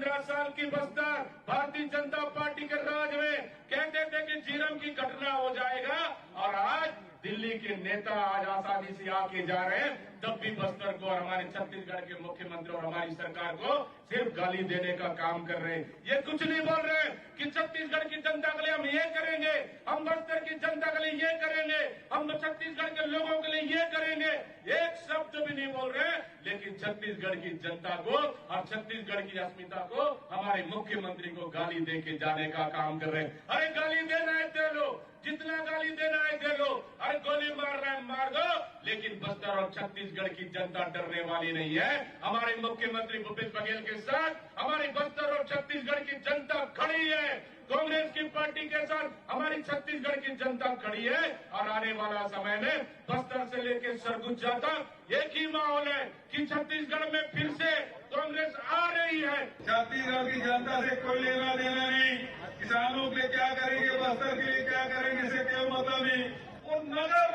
15 साल की बस्तर भारतीय जनता पार्टी के राज में कहते थे कि झीरम की घटना हो जाएगा, और आज दिल्ली के नेता आज आसानी से आके जा रहे हैं, तब भी बस्तर को और हमारे छत्तीसगढ़ के मुख्यमंत्री और हमारी सरकार को सिर्फ गाली देने का काम कर रहे हैं। ये कुछ नहीं बोल रहे कि छत्तीसगढ़ की जनता के लिए हम ये करेंगे, हम बस्तर की जनता के लिए ये करेंगे, हम छत्तीसगढ़ के लोगों के लिए ये करेंगे, एक शब्द भी नहीं बोल रहे। लेकिन छत्तीसगढ़ की जनता को और छत्तीसगढ़ की अस्मिता को, हमारे मुख्यमंत्री को गाली दे के जाने का काम कर रहे हैं। अरे गाली देना है दे लो, जितना गाली देना है दे लो, अरे गोली मार रहे हैं मार दो, लेकिन बस्तर और छत्तीसगढ़ की जनता डरने वाली नहीं है। हमारे मुख्यमंत्री भूपेश बघेल के साथ हमारी बस्तर और छत्तीसगढ़ की जनता खड़ी है। कांग्रेस की पार्टी के साथ हमारी छत्तीसगढ़ की जनता खड़ी है, और आने वाला समय में बस्तर से लेकर सरगुजा तक एक ही माहौल है कि छत्तीसगढ़ में फिर से कांग्रेस आ रही है। छत्तीसगढ़ की जनता से कोई लेना देना नहीं, किसानों के लिए क्या करेंगे, बस्तर के लिए क्या करेंगे, इससे कोई मतलब नहीं। और नगर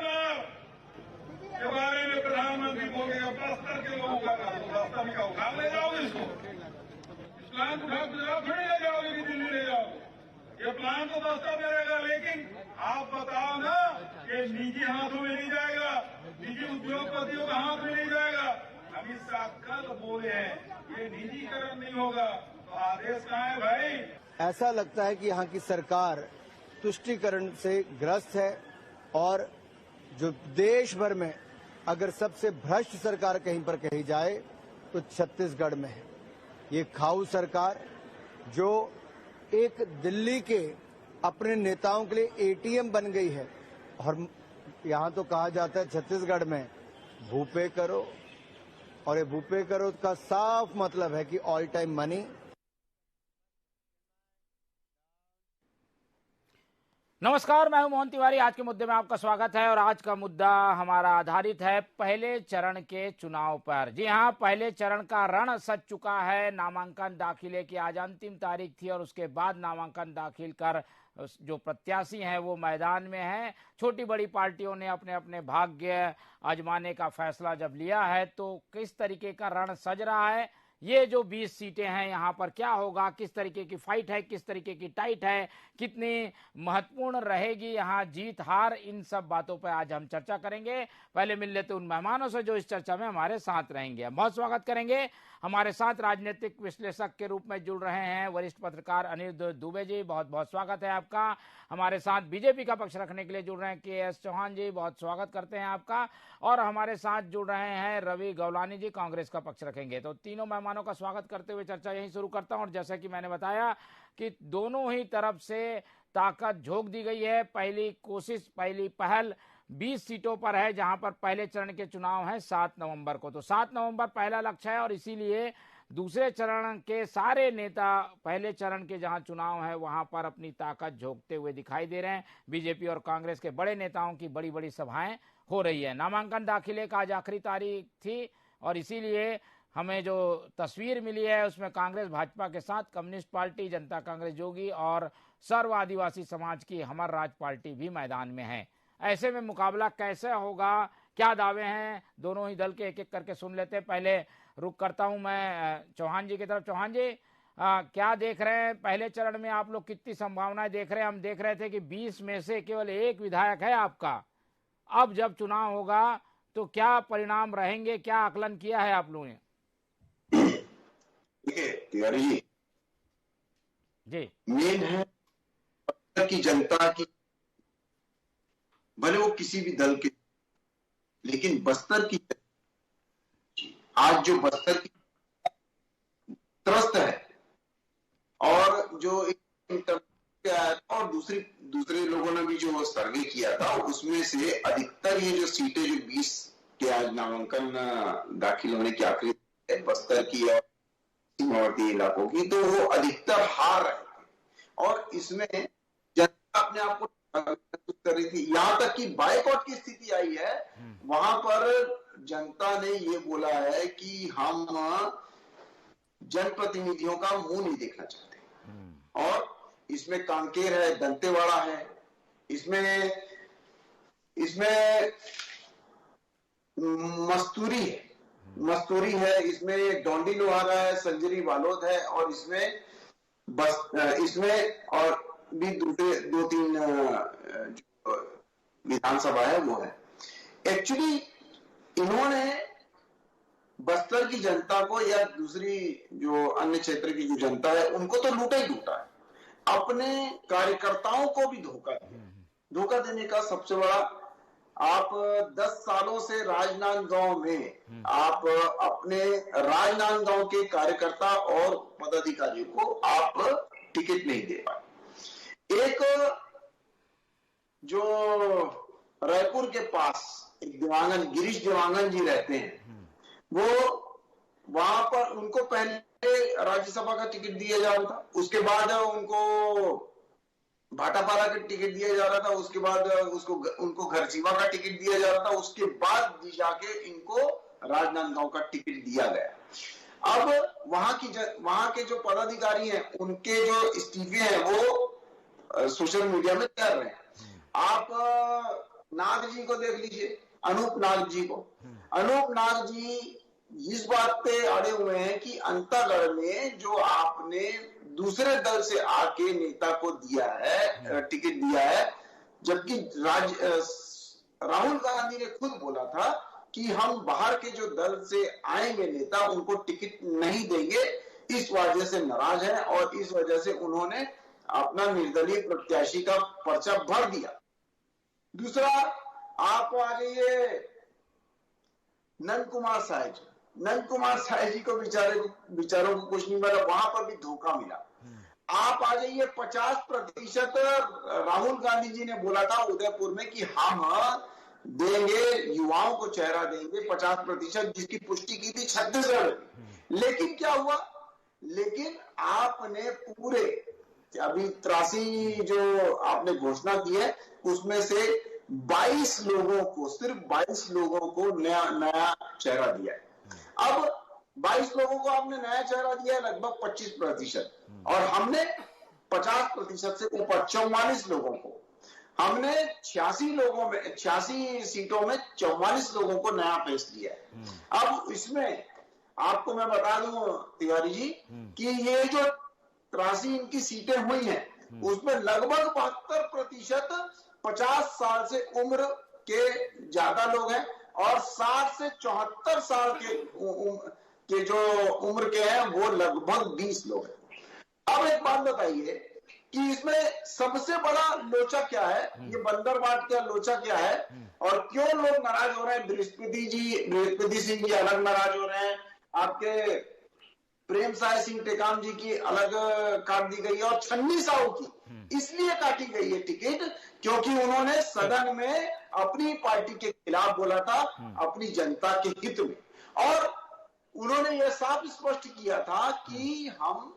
के बारे में प्रधानमंत्री बोलेगा, बस्तर के लोगों का बस्तर में का उठा ले जाओगे, इसको इस प्लान को उठा के जाओ, थोड़ी ले जाओगे कि दिल्ली ले जाओ, ये प्लान तो बस्तर में रहेगा। लेकिन आप बताओ ना कि निजी हाथों में नहीं जाएगा, निजी उद्योगपतियों के हाथ में नहीं जाएगा। अमित शाह कल बोले हैं ये निजीकरण नहीं होगा, तो आदेश कहाँ है भाई? ऐसा लगता है कि यहाँ की सरकार तुष्टीकरण से ग्रस्त है, और जो देश भर में अगर सबसे भ्रष्ट सरकार कहीं पर कही जाए तो छत्तीसगढ़ में है। ये खाऊ सरकार जो एक दिल्ली के अपने नेताओं के लिए एटीएम बन गई है, और यहाँ तो कहा जाता है छत्तीसगढ़ में भूपे करो, और ये भूपे करो का साफ मतलब है कि ऑल टाइम मनी। नमस्कार, मैं हूं मोहन तिवारी। आज के मुद्दे में आपका स्वागत है, और आज का मुद्दा हमारा आधारित है पहले चरण के चुनाव पर। जी हां, पहले चरण का रण सज चुका है। नामांकन दाखिले की आज अंतिम तारीख थी, और उसके बाद नामांकन दाखिल कर जो प्रत्याशी हैं वो मैदान में हैं। छोटी बड़ी पार्टियों ने अपने अपने भाग्य आजमाने का फैसला जब लिया है, तो किस तरीके का रण सज रहा है, ये जो 20 सीटें हैं यहाँ पर क्या होगा, किस तरीके की फाइट है, किस तरीके की टाइट है, कितनी महत्वपूर्ण रहेगी यहाँ जीत हार, इन सब बातों पर आज हम चर्चा करेंगे। पहले मिल लेते उन मेहमानों से जो इस चर्चा में हमारे साथ रहेंगे। बहुत स्वागत करेंगे। हमारे साथ राजनीतिक विश्लेषक के रूप में जुड़ रहे हैं वरिष्ठ पत्रकार अनिरुद्ध दुबे जी, बहुत बहुत स्वागत है आपका। हमारे साथ बीजेपी का पक्ष रखने के लिए जुड़ रहे हैं के.एस. चौहान जी, बहुत स्वागत करते हैं आपका। और हमारे साथ जुड़ रहे हैं रवि गौलानी जी, कांग्रेस का पक्ष रखेंगे। तो तीनों मेहमानों का स्वागत करते हुए चर्चा यहीं शुरू करता हूं। और जैसा कि मैंने बताया कि दोनों ही तरफ से ताकत झोंक दी गई है। पहली कोशिश, पहली पहल 20 सीटों पर है, जहां पर पहले चरण के चुनाव हैं 7 नवंबर को। तो 7 नवंबर पहला लक्ष्य है, और इसीलिए दूसरे चरण के सारे नेता पहले चरण के जहां चुनाव है वहां पर अपनी ताकत झोंकते हुए दिखाई दे रहे हैं। बीजेपी और कांग्रेस के बड़े नेताओं की बड़ी बड़ी सभाएं हो रही है। नामांकन दाखिले का आज आखिरी तारीख थी, और इसीलिए हमें जो तस्वीर मिली है उसमें कांग्रेस भाजपा के साथ कम्युनिस्ट पार्टी, जनता कांग्रेस जोगी और सर्व आदिवासी समाज की हमर राज पार्टी भी मैदान में है। ऐसे में मुकाबला कैसे होगा, क्या दावे हैं, दोनों ही दल के एक एक करके सुन लेते हैं। पहले रुक करता हूं मैं चौहान जी की तरफ। चौहान जी, क्या देख रहे हैं पहले चरण में, आप लोग कितनी संभावनाएं देख रहे हैं? हम देख रहे थे कि 20 में से केवल एक विधायक है आपका। अब जब चुनाव होगा तो क्या परिणाम रहेंगे, क्या आकलन किया है आप लोगों ने? तिवारी जी, मेन है की जनता की, भले वो किसी भी दल के, लेकिन बस्तर की आज जो बस्तर की त्रस्त है, और जो और दूसरे लोगों ने भी जो सर्वे किया था उसमें से अधिकतर ये जो सीटें जो 20 के आज नामांकन दाखिल होने की आखिरी बस्तर की और सीमावर्ती इलाकों की, तो वो अधिकतर हार रहे थे। और इसमें जनता अपने आप को कर रही थी, यहां तक कि बायकॉट की स्थिति आई है। वहां पर जनता ने ये बोला है कि हम जनप्रतिनिधियों का मुंह नहीं देखना चाहते। और इसमें कांकेर है, दंतेवाड़ा है, इसमें मस्तूरी है, मस्तूरी है, इसमें डोंडी लोहारा है, संजरी बालोद है, और इसमें इसमें और भी दूसरे 2-3 विधानसभा है वो है। एक्चुअली इन्होंने बस्तर की जनता को या दूसरी जो अन्य क्षेत्र की जो जनता है उनको तो लूटा ही लूटा है, अपने कार्यकर्ताओं को भी धोखा देने का सबसे बड़ा। आप 10 सालों से राजनांदगांव में आप अपने राजनांदगांव के कार्यकर्ता और पदाधिकारियों को आप टिकट नहीं दे पाए। एक जो रायपुर के पास एक गिरीश देवांगन जी रहते हैं, वो वहां पर उनको पहले राज्यसभा का टिकट दिया जा रहा था, उसके बाद उनको भाटापारा का टिकट दिया जा रहा था, उसके बाद उनको घरसीवा का टिकट दिया जा रहा था, उसके बाद जाके इनको राजनांदगांव का टिकट दिया गया। अब वहां के जो पदाधिकारी हैं उनके जो इस्तीफे हैं वो सोशल मीडिया में कर रहे हैं। आप नाग जी को देख लीजिए, अनूप नाग जी को। अनूप नाग जी इस बात पे अड़े हुए हैं कि अंतागढ़ में जो आपने दूसरे दल से आके नेता को दिया है, टिकट दिया है, जबकि राहुल गांधी ने खुद बोला था कि हम बाहर के जो दल से आएंगे नेता उनको टिकट नहीं देंगे, इस वजह से नाराज है और इस वजह से उन्होंने अपना निर्दलीय प्रत्याशी का पर्चा भर दिया। दूसरा, आप आ जाइए नंद कुमार साय जी को बेचारों को कुछ नहीं मिला, वहां पर भी धोखा मिला। आप आ जाइए 50% राहुल गांधी जी ने बोला था उदयपुर में कि हम देंगे, युवाओं को चेहरा देंगे 50%, जिसकी पुष्टि की थी छत्तीसगढ़। लेकिन क्या हुआ? लेकिन आपने पूरे अभी 83 जो आपने घोषणा की है उसमें से 22 लोगों को, सिर्फ 22 लोगों को नया चेहरा दिया है। अब 22 लोगों को आपने नया चेहरा दिया है, लगभग 25%, और हमने 50% से ऊपर 44 लोगों को, हमने 86 सीटों में 44 लोगों को नया फेस दिया है। अब इसमें आपको मैं बता दूं तिवारी जी कि ये जो 83 इनकी सीटें हुई हैं उसमें लगभग 72% 50 साल से उम्र के ज्यादा लोग हैं और 60 से 74 साल के जो उम्र के हैं वो लगभग 20 लोग हैं। अब एक बात बताइए कि इसमें सबसे बड़ा लोचा क्या है, ये बंदरबाट का लोचा क्या है और क्यों लोग नाराज हो रहे हैं? बृहस्पति सिंह जी अलग नाराज हो रहे हैं, आपके प्रेम साय सिंह टेकाम जी की अलग काट दी गई है, और छन्नी साहू की इसलिए काटी गई है टिकट क्योंकि उन्होंने सदन में अपनी पार्टी के खिलाफ बोला था, अपनी जनता के हित में, और उन्होंने यह साफ स्पष्ट किया था कि हम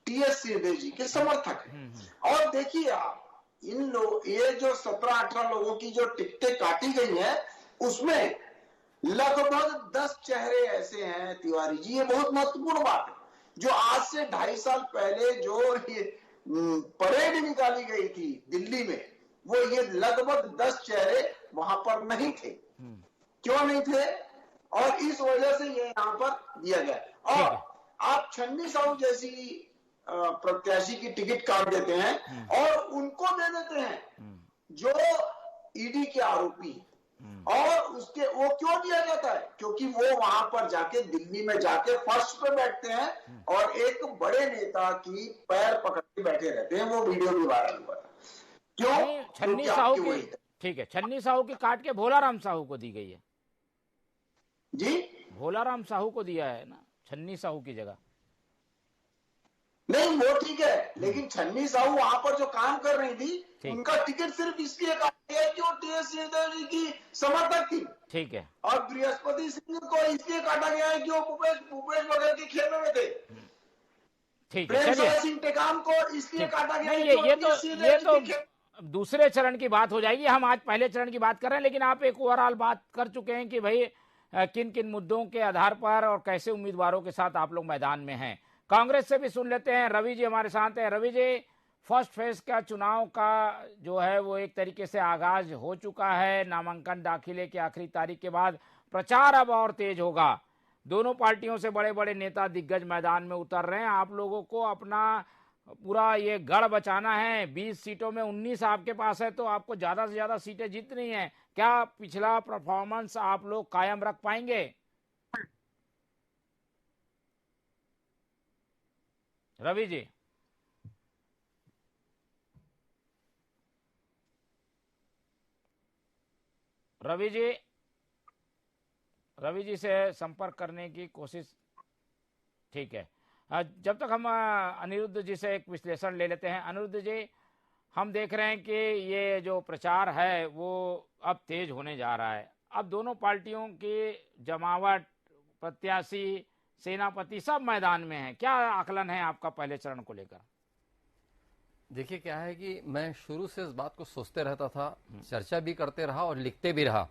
टीएस सिंहदेव जी के समर्थक हैं। और देखिए आप ये जो 17-18 लोगों की जो टिकटें काटी गई हैं उसमें लगभग 10 चेहरे ऐसे हैं तिवारी जी, ये बहुत महत्वपूर्ण बात है, जो आज से 2.5 साल पहले जो ये परेड निकाली गई थी दिल्ली में, वो ये लगभग 10 चेहरे वहां पर नहीं थे। क्यों नहीं थे? और इस वजह से ये यहाँ पर दिया गया। और आप छन्नी साहू जैसी प्रत्याशी की टिकट काट देते हैं और उनको दे देते हैं जो ईडी के आरोपी, और उसके वो क्यों दिया जाता है? क्योंकि वो वहां पर जाके दिल्ली में जाके फर्श पे बैठते हैं और एक बड़े नेता की पैर पकड़ के बैठे रहते हैं। वो वीडियो भी वायरल हुआ था। क्यों? छन्नी साहू की, ठीक है, छन्नी साहू की काट के भोलाराम साहू को दी गई है जी, भोलाराम साहू को दिया है ना छन्नी साहू की जगह। नहीं वो ठीक है, लेकिन छन्नी साहू वहां पर जो काम कर रही थी उनका टिकट सिर्फ इसलिए काटा गया कि वो टीएस सिंहदेव जी की समर्थक थी। ठीक है। और बृहस्पति सिंह को इसलिए काटा गया है कि वो भूपेश बघेल के खेमे में थे। ठीक है, प्रेम सिंह टेकाम को इसलिए काटा गया है कि ये तो दूसरे चरण की बात हो जाएगी। हम आज पहले चरण की बात कर रहे हैं, लेकिन आप एक ओवरऑल बात कर चुके हैं कि भाई किन किन मुद्दों के आधार पर और कैसे उम्मीदवारों के साथ आप लोग मैदान में हैं। कांग्रेस से भी सुन लेते हैं, रवि जी हमारे साथ हैं। रवि जी, फर्स्ट फेज का चुनाव का जो है वो एक तरीके से आगाज हो चुका है, नामांकन दाखिले की आखिरी तारीख के बाद प्रचार अब और तेज होगा। दोनों पार्टियों से बड़े बड़े नेता दिग्गज मैदान में उतर रहे हैं। आप लोगों को अपना पूरा ये गढ़ बचाना है। 20 सीटों में 19 आपके पास है, तो आपको ज्यादा से ज्यादा सीटें जीतनी है। क्या पिछला परफॉर्मेंस आप लोग कायम रख पाएंगे? रवि जी। रवि जी से संपर्क करने की कोशिश। ठीक है, जब तक हम अनिरुद्ध जी से एक विश्लेषण ले लेते हैं। अनिरुद्ध जी, हम देख रहे हैं कि ये जो प्रचार है वो अब तेज होने जा रहा है। अब दोनों पार्टियों की जमावट, प्रत्याशी, सेनापति सब मैदान में है। क्या आकलन है आपका पहले चरण को लेकर? देखिए, क्या है कि मैं शुरू से इस बात को सोचते रहता था, चर्चा भी करते रहा और लिखते भी रहा।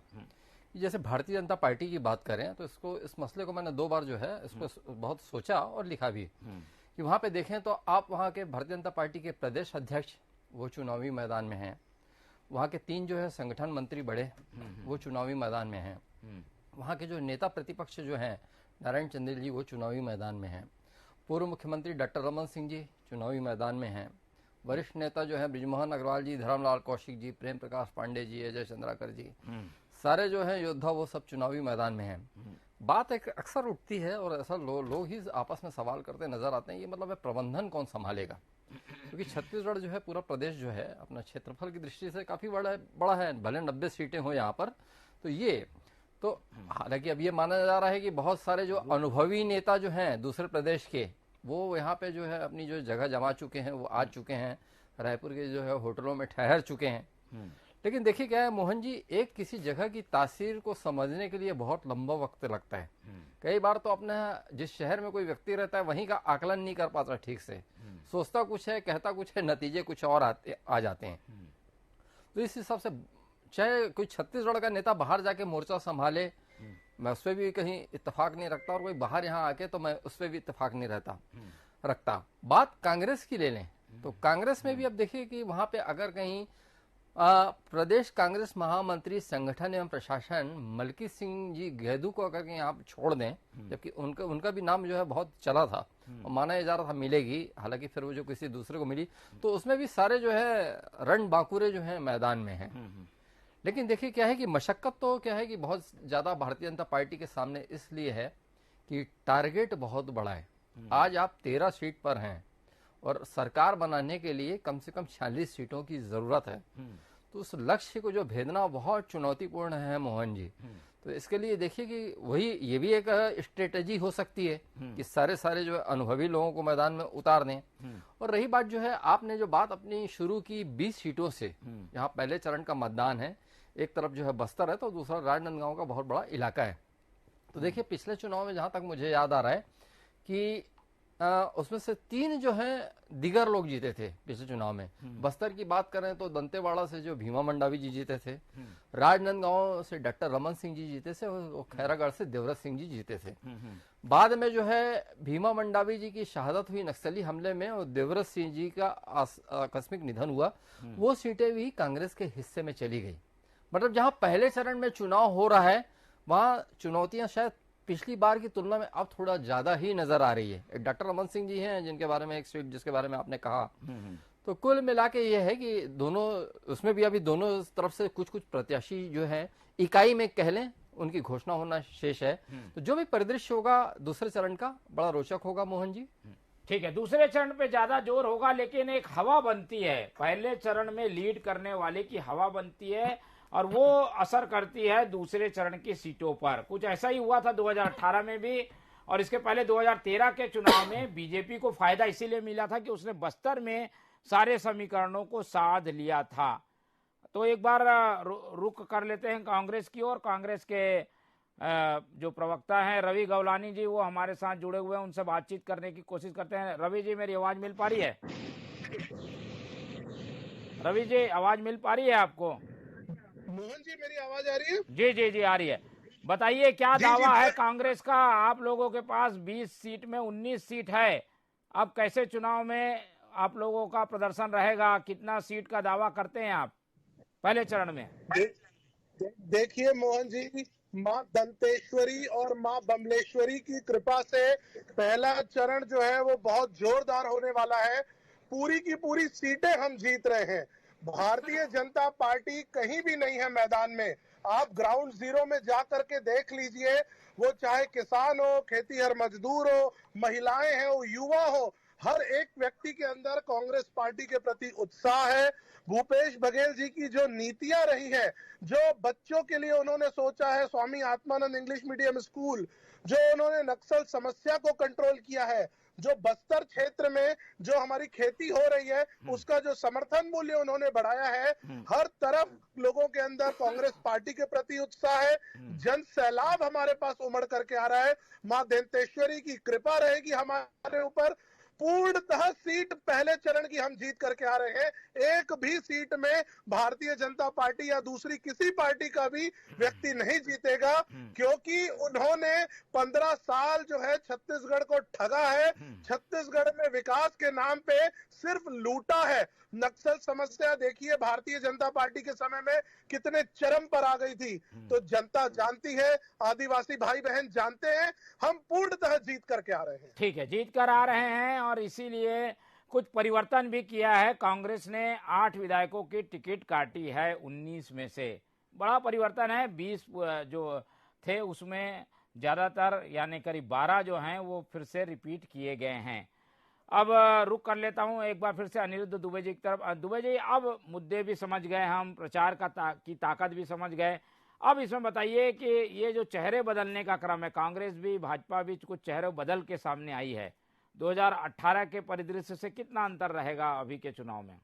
जैसे भारतीय जनता पार्टी की बात करें तो इस मसले को मैंने 2 बार जो है इसको बहुत सोचा और लिखा भी कि वहां पे देखें तो आप वहां के भारतीय जनता पार्टी के प्रदेश अध्यक्ष वो चुनावी मैदान में हैं, वहां के 3 जो है संगठन मंत्री बड़े वो चुनावी मैदान में हैं, वहां के जो नेता प्रतिपक्ष जो हैं नारायण चंदेल जी वो चुनावी मैदान में हैं, पूर्व मुख्यमंत्री डॉक्टर रमन सिंह जी चुनावी मैदान में हैं, वरिष्ठ नेता जो है बृजमोहन अग्रवाल जी, धर्मलाल कौशिक जी, प्रेम प्रकाश पांडे जी, अजय चंद्राकर जी, सारे जो है योद्धा वो सब चुनावी मैदान में हैं। बात एक अक्सर उठती है और ऐसा लोग ही आपस में सवाल करते नजर आते हैं, ये मतलब है प्रबंधन कौन संभालेगा? क्योंकि छत्तीसगढ़ जो है पूरा प्रदेश जो है अपना क्षेत्रफल की दृष्टि से काफी बड़ा है, भले 90 सीटें हो यहाँ पर। तो ये तो हालांकि अब ये माना जा रहा है कि बहुत सारे जो अनुभवी नेता जो हैं दूसरे प्रदेश के वो यहाँ पे जो है अपनी जो जगह जमा चुके हैं, वो आ चुके हैं, रायपुर के जो है होटलों में ठहर चुके हैं। लेकिन देखिए क्या है मोहन जी, एक किसी जगह की तासीर को समझने के लिए बहुत लंबा वक्त लगता है। कई बार तो अपने जिस शहर में कोई व्यक्ति रहता है वहीं का आकलन नहीं कर पाता ठीक से, सोचता कुछ है, कहता कुछ है, नतीजे कुछ और आ जाते हैं। तो इस हिसाब से चाहे कोई छत्तीसगढ़ का नेता बाहर जाके मोर्चा संभाले, मैं उस पर भी कहीं इत्तेफाक नहीं रखता, और कोई बाहर यहाँ आके तो मैं उस पर भी इत्तेफाक नहीं रखता। बात कांग्रेस की ले लें तो कांग्रेस में भी अब देखिए कि वहां पे अगर कहीं प्रदेश कांग्रेस महामंत्री संगठन एवं प्रशासन मलकी सिंह जी गैदू को अगर कहीं आप छोड़ दें, जबकि उनका भी नाम जो है बहुत चला था और माना जा रहा था मिलेगी, हालांकि फिर वो जो किसी दूसरे को मिली, तो उसमें भी सारे जो है रण बांकुरे जो है मैदान में हैं। लेकिन देखिए क्या है कि मशक्कत तो क्या है कि बहुत ज्यादा भारतीय जनता पार्टी के सामने इसलिए है कि टारगेट बहुत बड़ा है। आज आप 13 सीट पर हैं और सरकार बनाने के लिए कम से कम 46 सीटों की जरूरत है। तो उस लक्ष्य को जो भेदना बहुत चुनौतीपूर्ण है मोहन जी। तो इसके लिए देखिए कि वही ये भी एक स्ट्रेटेजी हो सकती है कि सारे जो अनुभवी लोगों को मैदान में उतार दें। और रही बात जो है आपने जो बात अपनी शुरू की 20 सीटों से, जहाँ पहले चरण का मतदान है, एक तरफ जो है बस्तर है तो दूसरा राजनांदगांव का बहुत बड़ा इलाका है। तो देखिए पिछले चुनाव में जहां तक मुझे याद आ रहा है कि उसमें से 3 जो है दिगर लोग जीते थे पिछले चुनाव में। बस्तर की बात करें तो दंतेवाड़ा से जो भीमा मंडावी जी जीते थे, राजनांदगांव से डॉक्टर रमन सिंह जी जीते थे और खैरागढ़ से देवव्रत सिंह जी जीते थे। बाद में जो है भीमा मंडावी जी की शहादत हुई नक्सली हमले में और देवव्रत सिंह जी का आकस्मिक निधन हुआ, वो सीटें भी कांग्रेस के हिस्से में चली गई। मतलब जहां पहले चरण में चुनाव हो रहा है वहां चुनौतियां शायद पिछली बार की तुलना में अब थोड़ा ज्यादा ही नजर आ रही है। डॉक्टर रमन सिंह जी हैं जिनके बारे में एक सीट जिसके बारे में आपने कहा, तो कुल मिला के ये है कि दोनों उसमें भी अभी दोनों तरफ से कुछ प्रत्याशी जो है इकाई में कह लें उनकी घोषणा होना शेष है। तो जो भी परिदृश्य होगा दूसरे चरण का बड़ा रोचक होगा मोहन जी। ठीक है, दूसरे चरण पे ज्यादा जोर होगा, लेकिन एक हवा बनती है, पहले चरण में लीड करने वाले की हवा बनती है और वो असर करती है दूसरे चरण की सीटों पर। कुछ ऐसा ही हुआ था 2018 में भी, और इसके पहले 2013 के चुनाव में बीजेपी को फायदा इसीलिए मिला था कि उसने बस्तर में सारे समीकरणों को साध लिया था। तो एक बार रुक कर लेते हैं कांग्रेस की ओर। कांग्रेस के जो प्रवक्ता हैं रवि गवलानी जी, वो हमारे साथ जुड़े हुए हैं, उनसे बातचीत करने की कोशिश करते हैं। रवि जी, मेरी आवाज मिल पा रही है? रवि जी, आवाज मिल पा रही है आपको? मोहन जी, मेरी आवाज आ रही है? जी जी जी, आ रही है। बताइए क्या दावा है कांग्रेस का? आप लोगों के पास 20 सीट में 19 सीट है, अब कैसे चुनाव में आप लोगों का प्रदर्शन रहेगा? कितना सीट का दावा करते हैं आप पहले चरण में? देखिए मोहन जी, माँ दंतेश्वरी और माँ बमलेश्वरी की कृपा से पहला चरण जो है वो बहुत जोरदार होने वाला है। पूरी की पूरी सीटें हम जीत रहे हैं। भारतीय जनता पार्टी कहीं भी नहीं है मैदान में। आप ग्राउंड जीरो में जा करके देख लीजिए, वो चाहे किसान हो, खेतीहर मजदूर हो, महिलाएं हो, युवा हो, हर एक व्यक्ति के अंदर कांग्रेस पार्टी के प्रति उत्साह है। भूपेश बघेल जी की जो नीतियां रही है, जो बच्चों के लिए उन्होंने सोचा है, Swami Atmanand English medium school, जो उन्होंने नक्सल समस्या को कंट्रोल किया है, जो बस्तर क्षेत्र में जो हमारी खेती हो रही है उसका जो समर्थन मूल्य उन्होंने बढ़ाया है, हर तरफ लोगों के अंदर कांग्रेस पार्टी के प्रति उत्साह है। जन सैलाब हमारे पास उमड़ करके आ रहा है। माँ दंतेश्वरी की कृपा रहेगी हमारे ऊपर। पूर्णतः सीट पहले चरण की हम जीत करके आ रहे हैं। एक भी सीट में भारतीय जनता पार्टी या दूसरी किसी पार्टी का भी व्यक्ति नहीं जीतेगा, क्योंकि उन्होंने 15 साल जो है छत्तीसगढ़ को ठगा है। छत्तीसगढ़ में विकास के नाम पे सिर्फ लूटा है। नक्सल समस्या देखिए भारतीय जनता पार्टी के समय में कितने चरम पर आ गई थी। तो जनता जानती है, आदिवासी भाई बहन जानते हैं, हम पूर्णतः जीत करके आ रहे हैं। ठीक है, जीत कर आ रहे हैं और इसीलिए कुछ परिवर्तन भी किया है। कांग्रेस ने 8 विधायकों की टिकट काटी है 19 में से। बड़ा परिवर्तन है। 20 जो थे उसमें ज्यादातर यानी करीब 12 जो हैं वो फिर से रिपीट किए गए हैं। अब रुक कर लेता हूं एक बार फिर से अनिरुद्ध दुबे जी की तरफ। दुबे जी, अब मुद्दे भी समझ गए हम, प्रचार की ताकत भी समझ गए। अब इसमें बताइए कि ये जो चेहरे बदलने का क्रम है, कांग्रेस भी भाजपा भी कुछ चेहरे बदल के सामने आई है, 2018 के परिदृश्य से कितना अंतर रहेगा अभी के चुनाव में?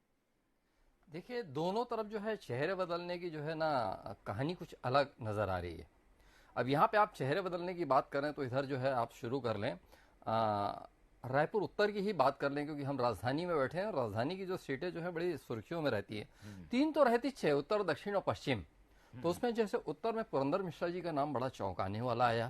देखिए, दोनों तरफ जो है चेहरे बदलने की जो है ना कहानी कुछ अलग नजर आ रही है। अब यहाँ पे आप चेहरे बदलने की बात करें तो इधर जो है आप शुरू कर लें, रायपुर उत्तर की ही बात कर लें, क्योंकि हम राजधानी में बैठे हैं। राजधानी की जो सीटें जो है बड़ी सुर्खियों में रहती है। 3 तो रहती 6, उत्तर, दक्षिण और पश्चिम। तो उसमें जैसे उत्तर में पुरंदर मिश्रा जी का नाम बड़ा चौंकाने वाला आया।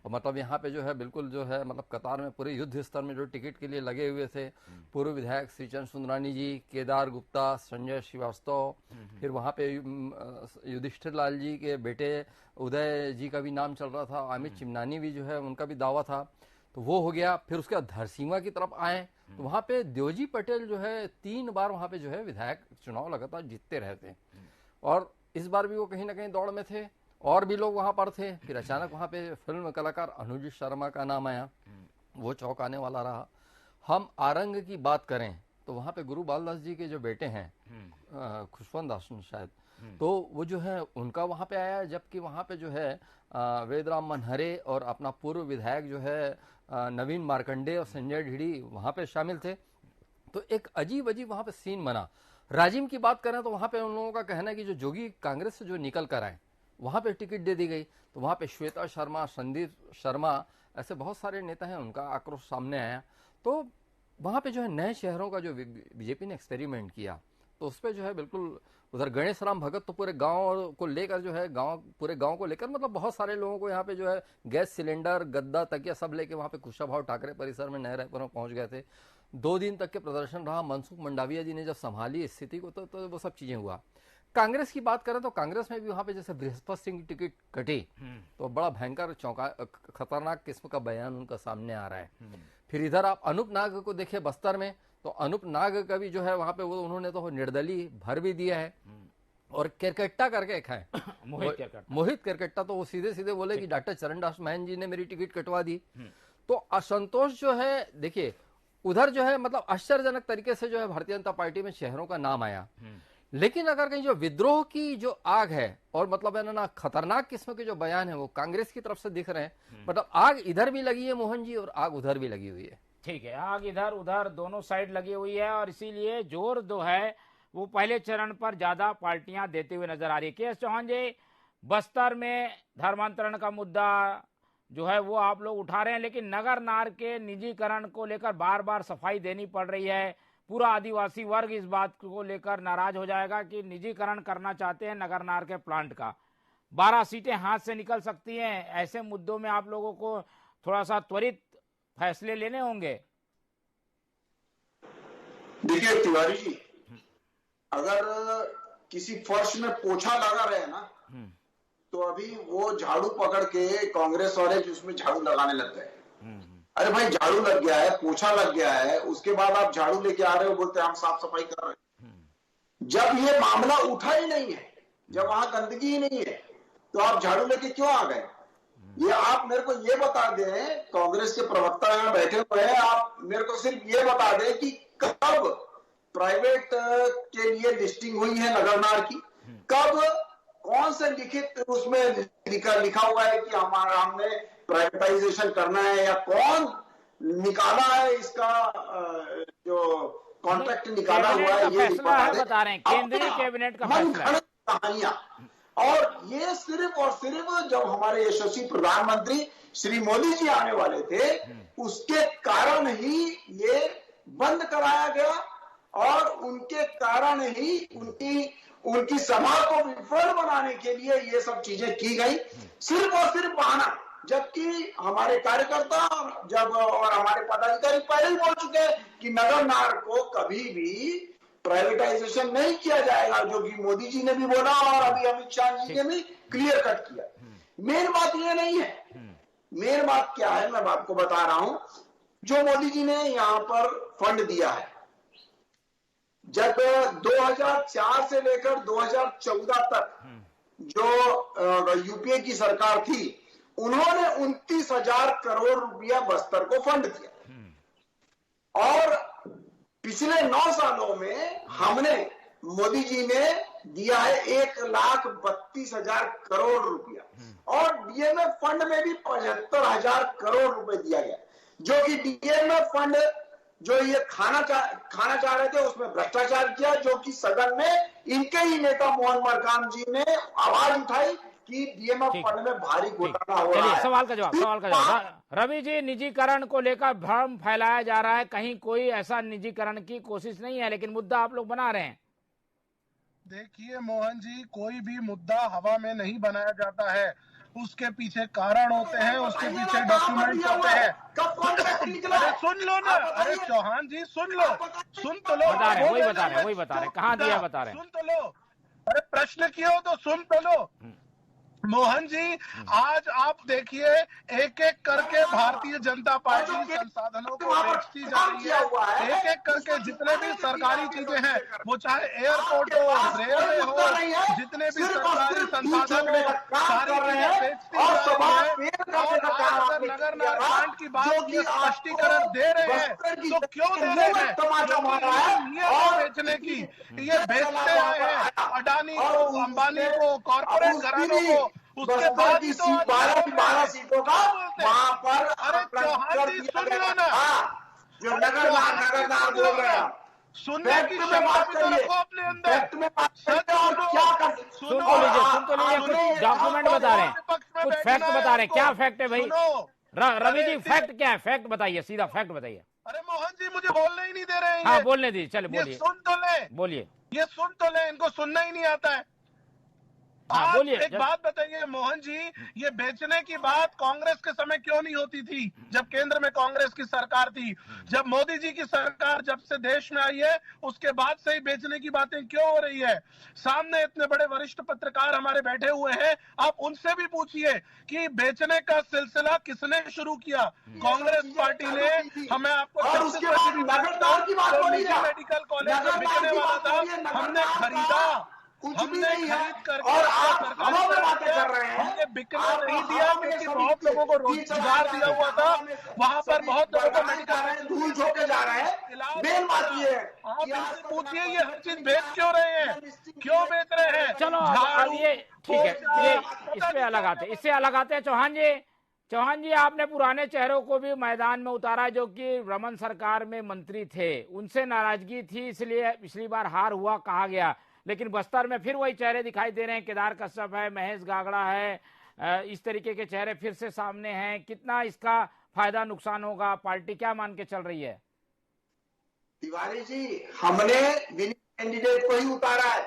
और मतलब यहाँ पे जो है बिल्कुल जो है मतलब कतार में पूरे युद्ध स्तर में जो टिकट के लिए लगे हुए थे, पूर्व विधायक श्रीचंद सुंदरानी जी, केदार गुप्ता, संजय श्रीवास्तव, फिर वहाँ पे युधिष्ठिर लाल जी के बेटे उदय जी का भी नाम चल रहा था, अमित चिमनानी भी जो है उनका भी दावा था, तो वो हो गया। फिर उसके बाद धरसीमा की तरफ आए तो वहाँ पे देवजी पटेल जो है 3 बार वहाँ पे जो है विधायक चुनाव लगातार जीतते रहते, और इस बार भी वो कहीं ना कहीं दौड़ में थे, और भी लोग वहां पर थे। फिर अचानक वहां पे फिल्म कलाकार अनुज शर्मा का नाम आया, वो चौंकाने वाला रहा। हम आरंग की बात करें तो वहां पे गुरु बालदास जी के जो बेटे हैं, खुशवंत दास शायद, तो वो जो है उनका वहां पे आया, जबकि वहां पे जो है वेदराम मनहरे और अपना पूर्व विधायक जो है नवीन मार्कंडे और संजय ढीडी वहां पे शामिल थे। तो एक अजीब अजीब वहां पे सीन बना। राजिम की बात करें तो वहां पे उन लोगों का कहना है कि जो जोगी कांग्रेस से जो निकल कर आए वहां पे टिकट दे दी गई, तो वहां पे श्वेता शर्मा, संदीप शर्मा, ऐसे बहुत सारे नेता हैं, उनका आक्रोश सामने आया। तो वहां पे जो है नए शहरों का जो बीजेपी ने एक्सपेरिमेंट किया, तो उस पर जो है बिल्कुल उधर गणेश राम भगत तो पूरे गांव को लेकर जो है पूरे गांव को लेकर मतलब बहुत सारे लोगों को यहाँ पे जो है गैस सिलेंडर, गद्दा, तकिया सब लेके वहां पे कुशाभाऊ ठाकरे परिसर में नए रायपुर में पहुंच गए थे। 2 दिन तक के प्रदर्शन रहा। मनसुख मंडाविया जी ने जब संभाली स्थिति को तो वो सब चीजें हुआ। कांग्रेस की बात करें तो कांग्रेस में भी वहां पे जैसे बृहस्पति सिंह की टिकट कटी तो बड़ा भयंकर खतरनाक किस्म का बयान उनका सामने आ रहा है। फिर इधर आप अनूप नाग को देखे बस्तर में, तो अनूप नाग का भी जो है वहां पे वो उन्होंने तो निर्दलीय भर भी दिया है। और केरकट्टा करके एक है मोहित केरकट्टा, तो वो सीधे सीधे बोले कि डॉक्टर चरणदास महन जी ने मेरी टिकट कटवा दी। तो असंतोष जो है, देखिए उधर जो है मतलब आश्चर्यजनक तरीके से जो है भारतीय जनता पार्टी में शहरों का नाम आया। लेकिन अगर कहीं जो विद्रोह की जो आग है और मतलब है ना खतरनाक किस्म के जो बयान है वो कांग्रेस की तरफ से दिख रहे हैं। मतलब आग इधर भी लगी है मोहन जी, और आग उधर भी लगी हुई है। ठीक है, आग इधर उधर दोनों साइड लगी हुई है, और इसीलिए जोर जो है वो पहले चरण पर ज्यादा पार्टियां देते हुए नजर आ रही है। के एस चौहान जी, बस्तर में धर्मांतरण का मुद्दा जो है वो आप लोग उठा रहे हैं, लेकिन नगर नार के निजीकरण को लेकर बार बार सफाई देनी पड़ रही है। पूरा आदिवासी वर्ग इस बात को लेकर नाराज हो जाएगा कि निजीकरण करना चाहते हैं नगर नार के प्लांट का। 12 सीटें हाथ से निकल सकती हैं। ऐसे मुद्दों में आप लोगों को थोड़ा सा त्वरित फैसले लेने होंगे। देखिए तिवारी जी, अगर किसी फर्श में पोछा लगा रहे ना तो अभी वो झाड़ू पकड़ के कांग्रेस वाले उसमें झाड़ू लगाने लग गए। अरे भाई झाड़ू लग गया है, पोछा लग गया है, उसके बाद आप झाड़ू लेके आ रहे हो, बोलते हैं हम साफ सफाई कर रहे हैं। जब ये मामला उठा ही नहीं है, जब वहां गंदगी ही नहीं है, तो आप झाड़ू लेके क्यों आ गए? ये आप मेरे को ये बता दें, कांग्रेस के प्रवक्ता यहाँ बैठे हुए हैं, आप मेरे को सिर्फ ये बता दें कि कब प्राइवेट के लिए लिस्टिंग हुई है नगरनार की, कब कौन से लिखित उसमें लिखा हुआ है कि हमने प्राइवेटाइजेशन करना है, या कौन निकाला है इसका जो कॉन्ट्रैक्ट निकाला हुआ है, ये बता रहे हैं केंद्रीय कैबिनेट का फैसला। कहानियां, और ये सिर्फ और सिर्फ जब हमारे यशस्वी प्रधानमंत्री श्री मोदी जी आने वाले थे, उसके कारण ही ये बंद कराया गया, और उनके कारण ही उनकी सभा को विफल बनाने के लिए ये सब चीजें की गई, सिर्फ और सिर्फ बहाना। जबकि हमारे कार्यकर्ता और हमारे पदाधिकारी पहले ही बोल चुके हैं कि नगरनार को कभी भी प्राइवेटाइजेशन नहीं किया जाएगा, जो कि मोदी जी ने भी बोला और अभी अमित शाह जी ने भी क्लियर कट किया। मेन बात ये नहीं है, मेन बात क्या है, मैं आपको बता रहा हूं। जो मोदी जी ने यहां पर फंड दिया है, जब 2004 से लेकर 2014 तक जो यूपीए की सरकार थी, उन्होंने 29,000 करोड़ रुपया बस्तर को फंड दिया, और पिछले 9 सालों में हमने, मोदी जी ने दिया है 1,32,000 करोड़ रुपया, और डीएमएफ फंड में भी 75,000 करोड़ रुपए दिया गया, जो कि डीएमएफ फंड जो ये खाना चाह रहे थे, उसमें भ्रष्टाचार किया, जो कि सदन में इनके ही नेता मोहन मरकाम जी ने आवाज उठाई कि डीएमएफ फंड में भारी घोटाला हो रहा है। सवाल का जवाब रवि जी, निजीकरण को लेकर भ्रम फैलाया जा रहा है, कहीं कोई ऐसा निजीकरण की कोशिश नहीं है, लेकिन मुद्दा आप लोग बना रहे हैं। देखिए मोहन जी, कोई भी मुद्दा हवा में नहीं बनाया जाता है, उसके पीछे कारण होते हैं, उसके पीछे डॉक्यूमेंट होते हैं। अरे सुन लो ना, अरे चौहान जी सुन लो, सुन तो लो। वही बता रहे कहाँ दिया बता रहे हैं, सुन तो लो। अरे प्रश्न किए हो तो सुन तो लो। मोहन जी, आज आप देखिए एक एक करके भारतीय जनता पार्टी संसाधनों को बेचती जा रही है। एक एक करके जितने भी सरकारी चीजें हैं, वो चाहे एयरपोर्ट हो, रेलवे हो, जितने भी सरकारी संसाधन हो, सारी चीजें बेचती जा रही है। और आज अगर नगरनार कांड की बात ये स्पष्टीकरण दे रहे हैं, तो क्यों दे रहे हैं? क्योंकि बेचने की ये बेचते आए हैं, अडानी को, अंबानी को, कॉर्पोरेट घरानों को। उसके बाद ही तो 12 सीटों का वहां पर। अरे चौहान जी सुन लो ना, जो नगरनार बोल रहे हैं, सुनने की क्षमता भी तो रखो अपने अंदर। सुन तो लीजिए, कुछ डॉक्यूमेंट बता रहे हैं, कुछ फैक्ट बता रहे हैं। क्या फैक्ट है भाई रवि जी? फैक्ट क्या है? फैक्ट बताइए, सीधा फैक्ट बताइए। अरे मोहन जी मुझे बोलने ही नहीं दे रहे हैं। हाँ बोलने दीजिए, चले बोलिए। सुन तो ले, बोलिए। ये सुन तो ले, इनको सुनना ही नहीं आता है। हाँ, बोलिए। एक बात बताइए मोहन जी, ये बेचने की बात कांग्रेस के समय क्यों नहीं होती थी, जब केंद्र में कांग्रेस की सरकार थी? जब मोदी जी की सरकार जब से देश में आई है, उसके बाद से ही बेचने की बातें क्यों हो रही है? सामने इतने बड़े वरिष्ठ पत्रकार हमारे बैठे हुए हैं, आप उनसे भी पूछिए कि बेचने का सिलसिला किसने शुरू किया? कांग्रेस पार्टी ने। हमें आपको मेडिकल कॉलेज में बिकने वाला था, हमने खरीदा, हमने खरीद करके, और आप हवा में बातें कर रहे हैं। हमने बिकने नहीं दिया, क्योंकि बहुत लोगों को रोजगार दिया हुआ था, वहाँ पर बहुत लोगों को मेडिकल धूल झोंके जा रहे हैं। मेन बात ये है, आप इनसे पूछिए ये हर चीज बेच क्यों रहे हैं, क्यों बेच रहे हैं? चलो अब ये ठीक है, ये इससे अलग आते हैं। चौहान जी, आपने पुराने चेहरों को भी मैदान में उतारा, जो कि रमन सरकार में मंत्री थे, उनसे नाराजगी थी, इसलिए पिछली बार हार हुआ कहा गया, लेकिन बस्तर में फिर वही चेहरे दिखाई दे रहे हैं। केदार कश्यप है, महेश गागड़ा है, इस तरीके के चेहरे फिर से सामने हैं। कितना इसका फायदा नुकसान होगा? पार्टी क्या मान के चल रही है? तिवारी जी, हमने विनिंग कैंडिडेट को ही उतारा है,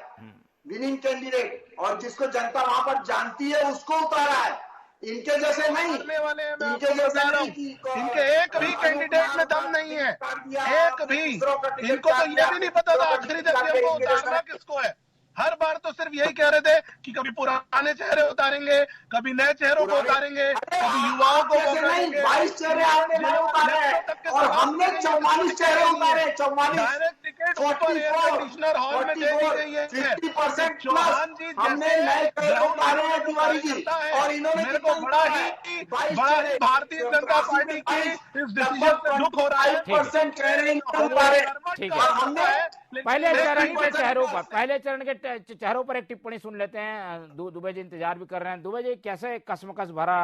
विनिंग कैंडिडेट, और जिसको जनता वहां पर जानती है उसको उतारा है, इनके जैसे नहीं। इनके जैसे नहीं, इनके एक भी कैंडिडेट में दम नहीं है, एक भी। इनको तो ये भी नहीं पता था आखिरी तक हमको उतारना किसको है। हर बार तो सिर्फ यही कह रहे थे कि कभी पुराने चेहरे उतारेंगे, कभी नए चेहरों को उतारेंगे, कभी युवाओं को मौका देंगे। 22 चेहरे आपने नहीं उतारे और हमने 44 चेहरे उतारे। 44 डायरेक्ट टिकट ऊपर एयर कंडीशनर हॉल में दे दी गई है। 50% चौहान जी हमने नए चेहरे उतारे हैं तिवारी जी, और इन्होंने मेरे को बड़ा ही भारतीय जनता पार्टी की इस डिसीजन से दुख हो रहा है। 5% चेहरे उतारे। ठीक है, पहले चरण के चेहरों पर एक टिप्पणी सुन लेते हैं। दुबे जी इंतजार भी कर रहे हैं। दुबे जी, कैसे कसमकस भरा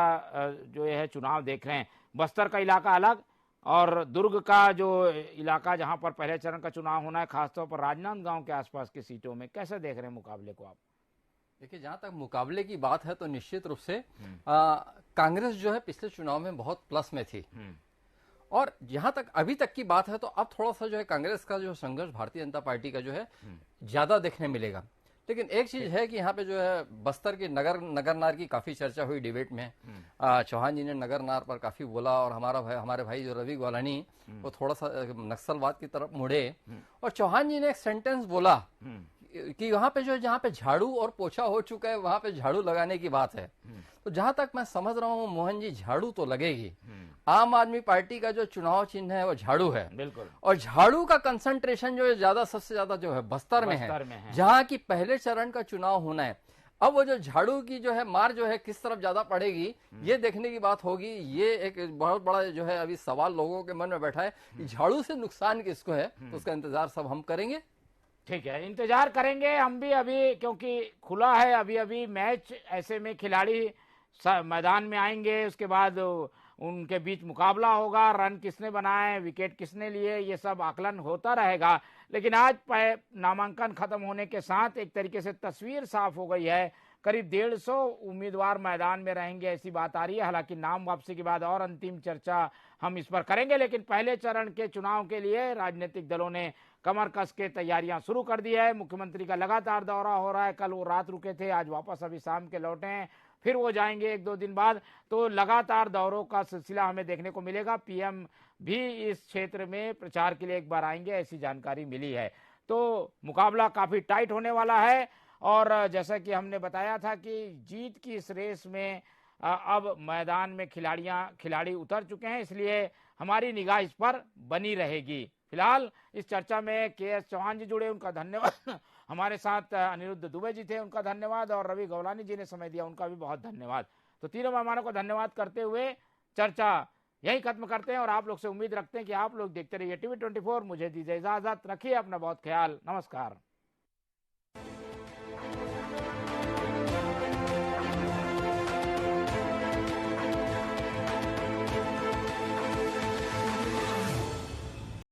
जो ये है चुनाव देख रहे हैं? बस्तर का इलाका अलग और दुर्ग का जो इलाका जहां पर पहले चरण का चुनाव होना है, खासतौर पर राजनांदगांव के आसपास की सीटों में, कैसे देख रहे हैं मुकाबले को आप? देखिए, जहां तक मुकाबले की बात है तो निश्चित रूप से कांग्रेस जो है पिछले चुनाव में बहुत प्लस में थी, और जहां तक अभी तक की बात है तो अब थोड़ा सा जो है कांग्रेस का जो संघर्ष भारतीय जनता पार्टी का जो है ज्यादा देखने मिलेगा। लेकिन एक चीज है कि यहाँ पे जो है बस्तर के नगरनार की काफी चर्चा हुई डिबेट में। चौहान जी ने नगरनार पर काफी बोला, और हमारे भाई जो रवि गोलानी वो थोड़ा सा नक्सलवाद की तरफ मुड़े, और चौहान जी ने एक सेंटेंस बोला कि वहां पे जो जहाँ पे झाड़ू और पोछा हो चुका है वहां पे झाड़ू लगाने की बात है। तो जहां तक मैं समझ रहा हूँ मोहन जी, झाड़ू तो लगेगी। आम आदमी पार्टी का जो चुनाव चिन्ह है वो झाड़ू है, बिल्कुल, और झाड़ू का कंसंट्रेशन जो है ज्यादा सबसे ज्यादा जो है बस्तर में है, जहां की पहले चरण का चुनाव होना है। अब वो जो झाड़ू की जो है मार जो है किस तरफ ज्यादा पड़ेगी ये देखने की बात होगी। ये एक बहुत बड़ा जो है अभी सवाल लोगों के मन में बैठा है कि झाड़ू से नुकसान किसको है, तो उसका इंतजार सब हम करेंगे। ठीक है, इंतजार करेंगे हम भी अभी, क्योंकि खुला है अभी मैच। ऐसे में खिलाड़ी मैदान में आएंगे, उसके बाद उनके बीच मुकाबला होगा, रन किसने बनाए, विकेट किसने लिए, ये सब आकलन होता रहेगा। लेकिन आज नामांकन खत्म होने के साथ एक तरीके से तस्वीर साफ हो गई है। करीब 150 उम्मीदवार मैदान में रहेंगे, ऐसी बात आ रही है। हालांकि नाम वापसी के बाद और अंतिम चर्चा हम इस पर करेंगे, लेकिन पहले चरण के चुनाव के लिए राजनीतिक दलों ने कमर कस के तैयारियां शुरू कर दी है। मुख्यमंत्री का लगातार दौरा हो रहा है। कल वो रात रुके थे, आज वापस अभी शाम के लौटे हैं, फिर वो जाएंगे 1-2 दिन बाद। तो लगातार दौरों का सिलसिला हमें देखने को मिलेगा। पीएम भी इस क्षेत्र में प्रचार के लिए एक बार आएंगे, ऐसी जानकारी मिली है। तो मुकाबला काफी टाइट होने वाला है, और जैसा कि हमने बताया था कि जीत की इस रेस में अब मैदान में खिलाड़ी उतर चुके हैं, इसलिए हमारी निगाह इस पर बनी रहेगी। फिलहाल इस चर्चा में के.एस. चौहान जी जुड़े, उनका धन्यवाद। हमारे साथ अनिरुद्ध दुबे जी थे, उनका धन्यवाद, और रवि गौलानी जी ने समय दिया, उनका भी बहुत धन्यवाद। तो तीनों मेहमानों को धन्यवाद करते हुए चर्चा यही खत्म करते हैं, और आप लोग से उम्मीद रखते हैं कि आप लोग देखते रहिए TV 24। मुझे दीजिए इजाजत, रखिए अपना बहुत ख्याल, नमस्कार।